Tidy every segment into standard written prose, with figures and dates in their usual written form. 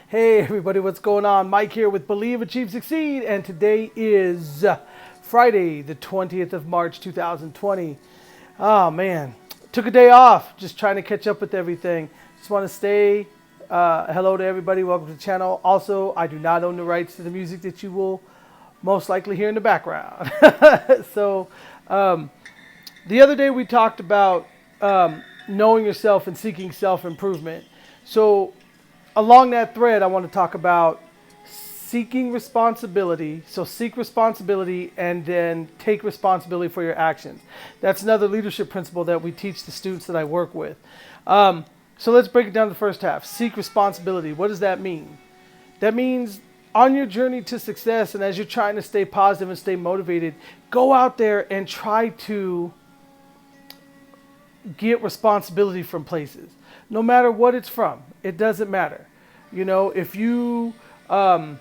Hey everybody, what's going on? Mike here with Believe, Achieve, Succeed, and today is Friday, the 20th of March, 2020. Oh man, took a day off, just trying to catch up with everything. Just want to say hello to everybody, welcome to the channel. Also, I do not own the rights to the music that you will most likely hear in the background. So, the other day we talked about knowing yourself and seeking self-improvement. So, along that thread, I want to talk about seeking responsibility. So seek responsibility and then take responsibility for your actions. That's another leadership principle that we teach the students that I work with. So let's break it down to the first half. Seek responsibility. What does that mean? That means on your journey to success and as you're trying to stay positive and stay motivated, go out there and try to get responsibility from places. No matter what it's from, it doesn't matter. You know, if you have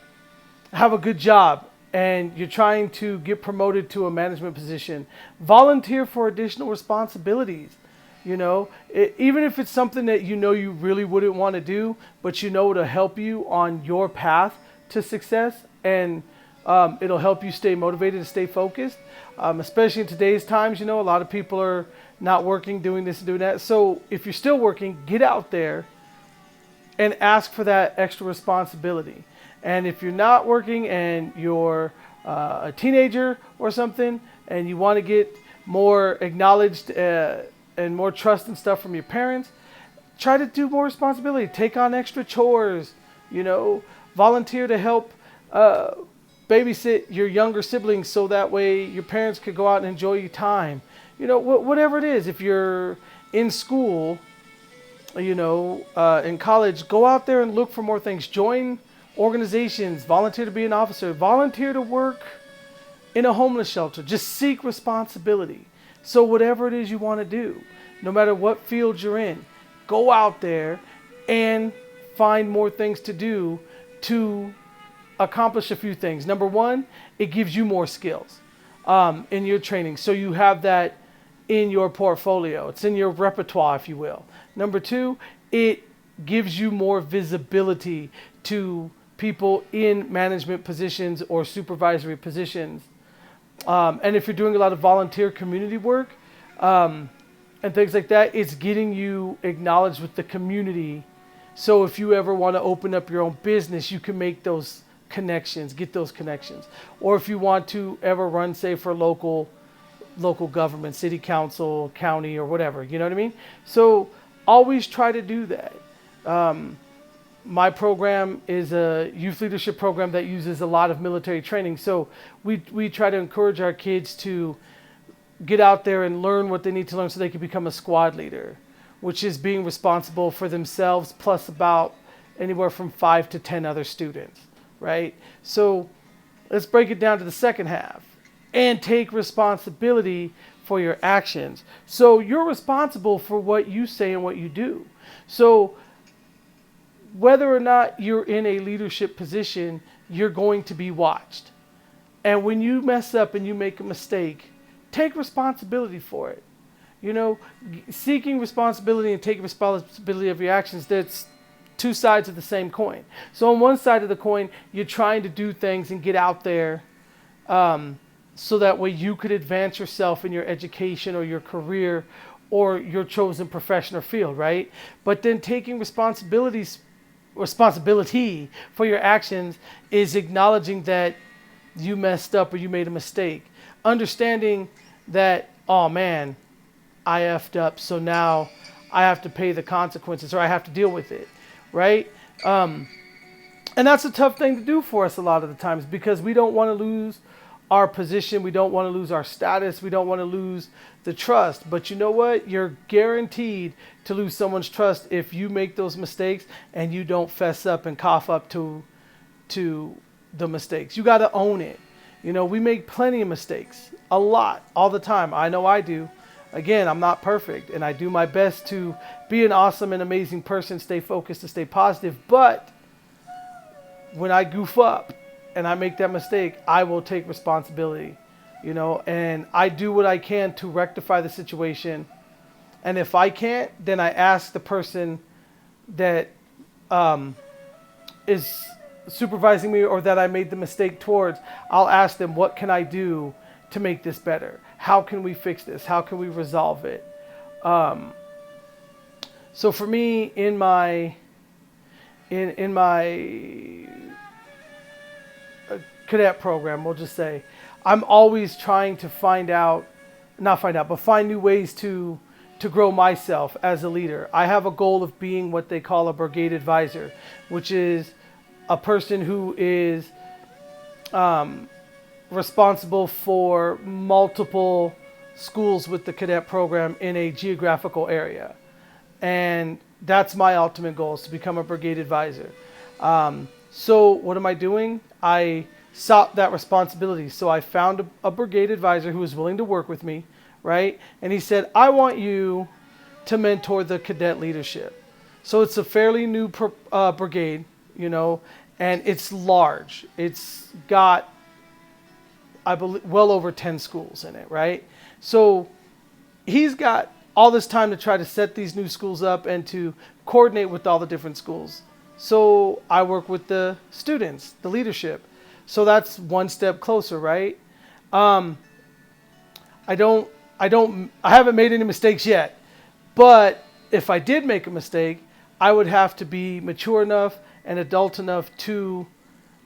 a good job and you're trying to get promoted to a management position, volunteer for additional responsibilities. You know, even if it's something that you know you really wouldn't want to do, but you know it'll help you on your path to success, and it'll help you stay motivated and stay focused. Especially in today's times, you know, a lot of people are not working, doing this and doing that. So if you're still working, get out there and ask for that extra responsibility. And if you're not working and you're a teenager or something and you want to get more acknowledged and more trust and stuff from your parents, try to do more responsibility. Take on extra chores, you know, volunteer to help babysit your younger siblings so that way your parents could go out and enjoy your time. You know, whatever it is. If you're in school, you know, in college, go out there and look for more things. Join organizations, volunteer to be an officer, volunteer to work in a homeless shelter. Just seek responsibility. So whatever it is you want to do, no matter what field you're in, go out there and find more things to do to accomplish a few things. Number one, it gives you more skills in your training. So you have that in your portfolio. It's in your repertoire, if you will. Number two, it gives you more visibility to people in management positions or supervisory positions. And if you're doing a lot of volunteer community work and things like that, it's getting you acknowledged with the community. So if you ever want to open up your own business, you can make those connections, get those connections. Or if you want to ever run, say, for local government, city council, county, or whatever, you know what I mean? So always try to do that. My program is a youth leadership program that uses a lot of military training. So we try to encourage our kids to get out there and learn what they need to learn so they can become a squad leader, which is being responsible for themselves plus about anywhere from 5 to 10 other students, right? So let's break it down to the second half. And take responsibility for your actions. So you're responsible for what you say and what you do. So whether or not you're in a leadership position, you're going to be watched. And when you mess up and you make a mistake, take responsibility for it. You know, seeking responsibility and taking responsibility of your actions, that's two sides of the same coin. So on one side of the coin, you're trying to do things and get out there so that way you could advance yourself in your education or your career or your chosen profession or field, right? But then taking responsibility for your actions is acknowledging that you messed up or you made a mistake. Understanding that, oh man, I effed up, so now I have to pay the consequences or I have to deal with it, right? And that's a tough thing to do for us a lot of the times because we don't want to lose our position, we don't want to lose our status, we don't want to lose the trust. But you know what? You're guaranteed to lose someone's trust if you make those mistakes and you don't fess up and cough up to the mistakes. You got to own it. You know, we make plenty of mistakes, a lot, all the time. I know I do. Again, I'm not perfect and I do my best to be an awesome and amazing person, stay focused and stay positive. But when I goof up and I make that mistake, I will take responsibility, you know, and I do what I can to rectify the situation. And if I can't, then I ask the person that is supervising me or that I made the mistake towards, I'll ask them, what can I do to make this better? How can we fix this? How can we resolve it? So for me, in my cadet program, we'll just say, I'm always trying to find new ways to grow myself as a leader. I have a goal of being what they call a brigade advisor, which is a person who is responsible for multiple schools with the cadet program in a geographical area. And that's my ultimate goal, is to become a brigade advisor. So what am I doing? I sought that responsibility. So I found a brigade advisor who was willing to work with me, right? And he said, I want you to mentor the cadet leadership. So it's a fairly new brigade, you know, and it's large. It's got, I believe, well over 10 schools in it, right? So he's got all this time to try to set these new schools up and to coordinate with all the different schools. So I work with the students, the leadership. So that's one step closer, right? I haven't made any mistakes yet, but if I did make a mistake, I would have to be mature enough and adult enough to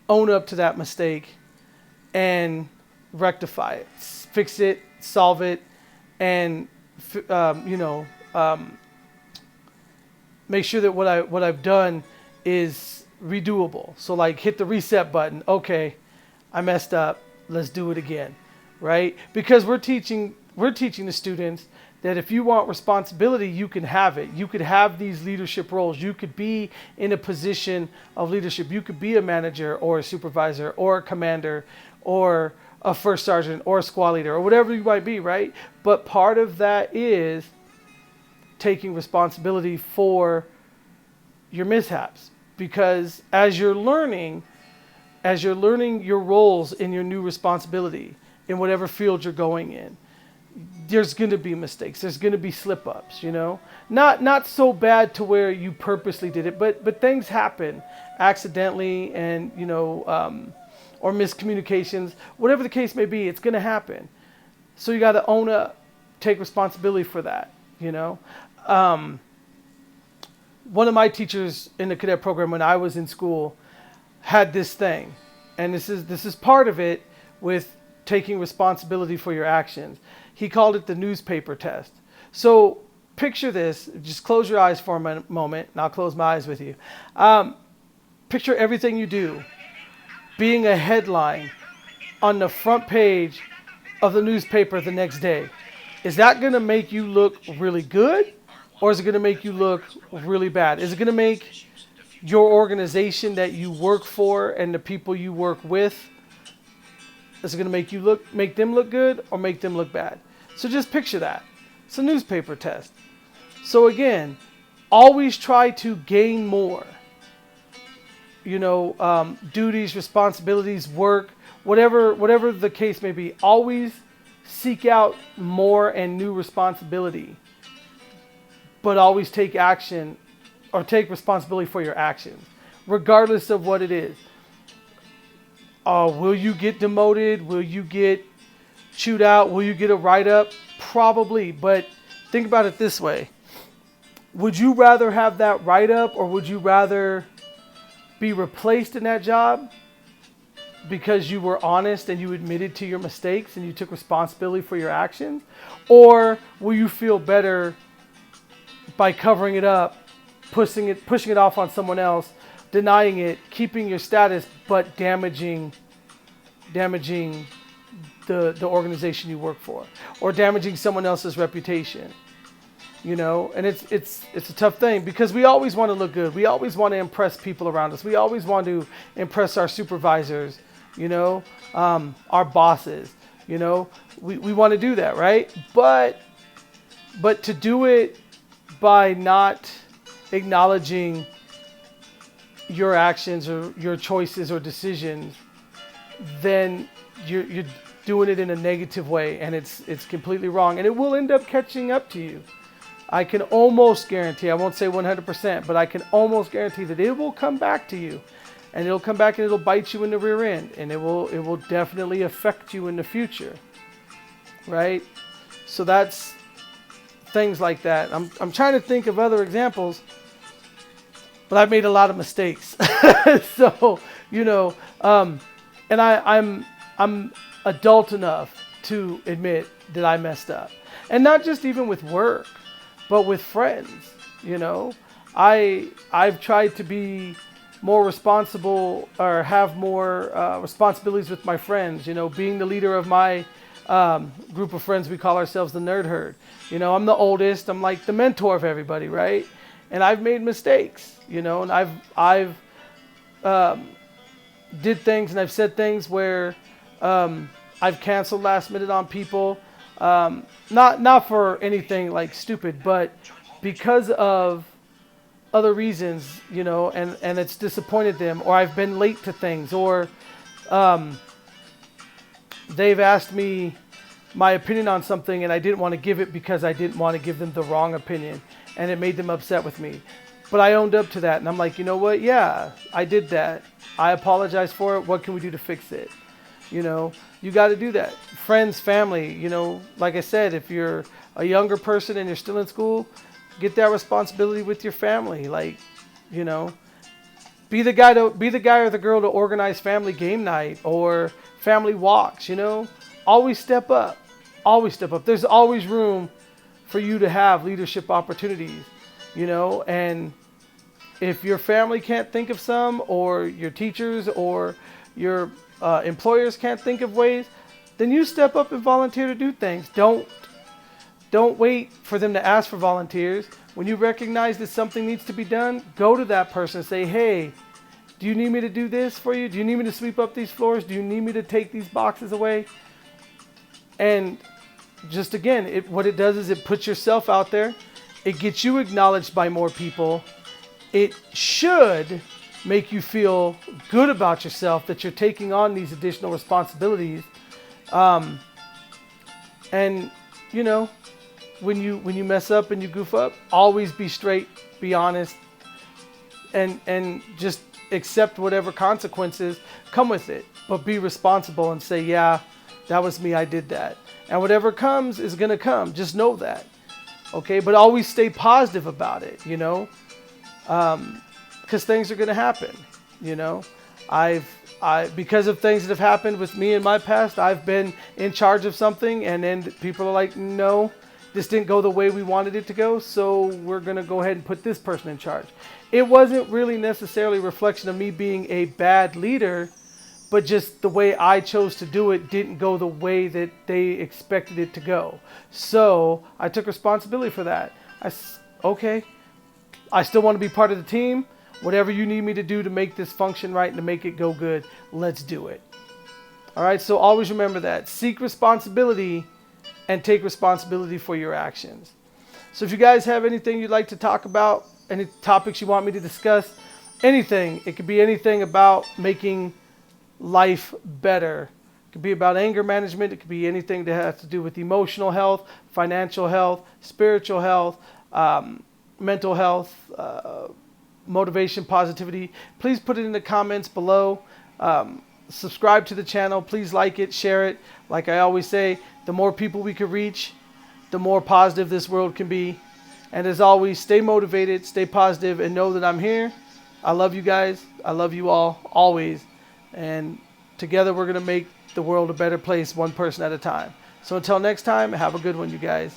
own up to that mistake and rectify it, fix it, solve it, and make sure that what I've done is redoable. So like hit the reset button. Okay, I messed up. Let's do it again, right? Because we're teaching the students that if you want responsibility, you can have it. You could have these leadership roles. You could be in a position of leadership. You could be a manager or a supervisor or a commander or a first sergeant or a squad leader or whatever you might be, right? But part of that is taking responsibility for your mishaps, because as you're learning your roles in your new responsibility in whatever field you're going in, there's going to be mistakes. There's going to be slip ups, you know, not so bad to where you purposely did it, but things happen accidentally, and or miscommunications, whatever the case may be, it's going to happen. So you got to own up, take responsibility for that, you know. One of my teachers in the cadet program when I was in school had this thing, and this is part of it with taking responsibility for your actions. He called it the newspaper test. So picture this, just close your eyes for a moment, and I'll close my eyes with you. Picture everything you do being a headline on the front page of the newspaper the next day. Is that going to make you look really good, or is it going to make you look really bad? Is it going to make your organization that you work for and the people you work with, is it going to make them look good or make them look bad? So just picture that. It's a newspaper test. So again, always try to gain more. Duties, responsibilities, work, whatever the case may be, always seek out more and new responsibility, but always take action or take responsibility for your actions, regardless of what it is. Will you get demoted? Will you get chewed out? Will you get a write-up? Probably, but think about it this way. Would you rather have that write-up, or would you rather be replaced in that job because you were honest and you admitted to your mistakes and you took responsibility for your actions? Or will you feel better by covering it up, pushing it off on someone else, denying it, keeping your status, but damaging the organization you work for, or damaging someone else's reputation? And it's a tough thing, because we always want to look good. We always want to impress people around us. We always want to impress our supervisors, our bosses, we want to do that, right? But to do it by not acknowledging your actions or your choices or decisions, then you're doing it in a negative way, and it's completely wrong, and it will end up catching up to you. I can almost guarantee, I won't say 100%, but I can almost guarantee that it will come back to you. and it'll come back and it'll bite you in the rear end, and it will definitely affect you in the future, right? So that's things like that. I'm trying to think of other examples, but I've made a lot of mistakes. So, you know, and I'm adult enough to admit that I messed up, and not just even with work, but with friends. You know, I've tried to be more responsible, or have more responsibilities with my friends. You know, being the leader of my group of friends, we call ourselves the Nerd Herd. You know, I'm the oldest. I'm like the mentor of everybody, right? And I've made mistakes. You know, and I've did things, and I've said things where I've canceled last minute on people. Not for anything like stupid, but because of other reasons, you know, and it's disappointed them, or I've been late to things, or they've asked me my opinion on something and I didn't want to give it because I didn't want to give them the wrong opinion, and it made them upset with me. But I owned up to that, and I'm like, you know what? Yeah, I did that. I apologize for it. What can we do to fix it? You know, you got to do that. Friends, family, you know, like I said, if you're a younger person and you're still in school, get that responsibility with your family. Like, you know, be the guy or the girl to organize family game night or family walks, you know. Always step up. Always step up. There's always room for you to have leadership opportunities, you know, and if your family can't think of some, or your teachers or your employers can't think of ways, then you step up and volunteer to do things. Don't wait for them to ask for volunteers. When you recognize that something needs to be done, go to that person and say, hey, do you need me to do this for you? Do you need me to sweep up these floors? Do you need me to take these boxes away? And just again, what it does is it puts yourself out there. It gets you acknowledged by more people. It should make you feel good about yourself that you're taking on these additional responsibilities. And you know, when you mess up and you goof up, always be straight, be honest, and just accept whatever consequences come with it. But be responsible and say, yeah, that was me, I did that. And whatever comes is gonna come. Just know that. Okay, but always stay positive about it, you know. Because things are going to happen, you know. Because of things that have happened with me in my past, I've been in charge of something, and then people are like, no, this didn't go the way we wanted it to go, so we're going to go ahead and put this person in charge. It wasn't really necessarily a reflection of me being a bad leader, but just the way I chose to do it didn't go the way that they expected it to go. So I took responsibility for that. Okay, I still want to be part of the team. Whatever you need me to do to make this function right and to make it go good, let's do it. All right, so always remember that. Seek responsibility and take responsibility for your actions. So if you guys have anything you'd like to talk about, any topics you want me to discuss, anything, it could be anything about making life better. It could be about anger management. It could be anything that has to do with emotional health, financial health, spiritual health, mental health, motivation, positivity. Please put it in the comments below. Subscribe to the channel. Please like it, share it. Like I always say, the more people we can reach, the more positive this world can be. And as always, stay motivated, stay positive, and know that I'm here. I love you guys. I love you all, always. And together we're going to make the world a better place, one person at a time. So until next time, have a good one, you guys.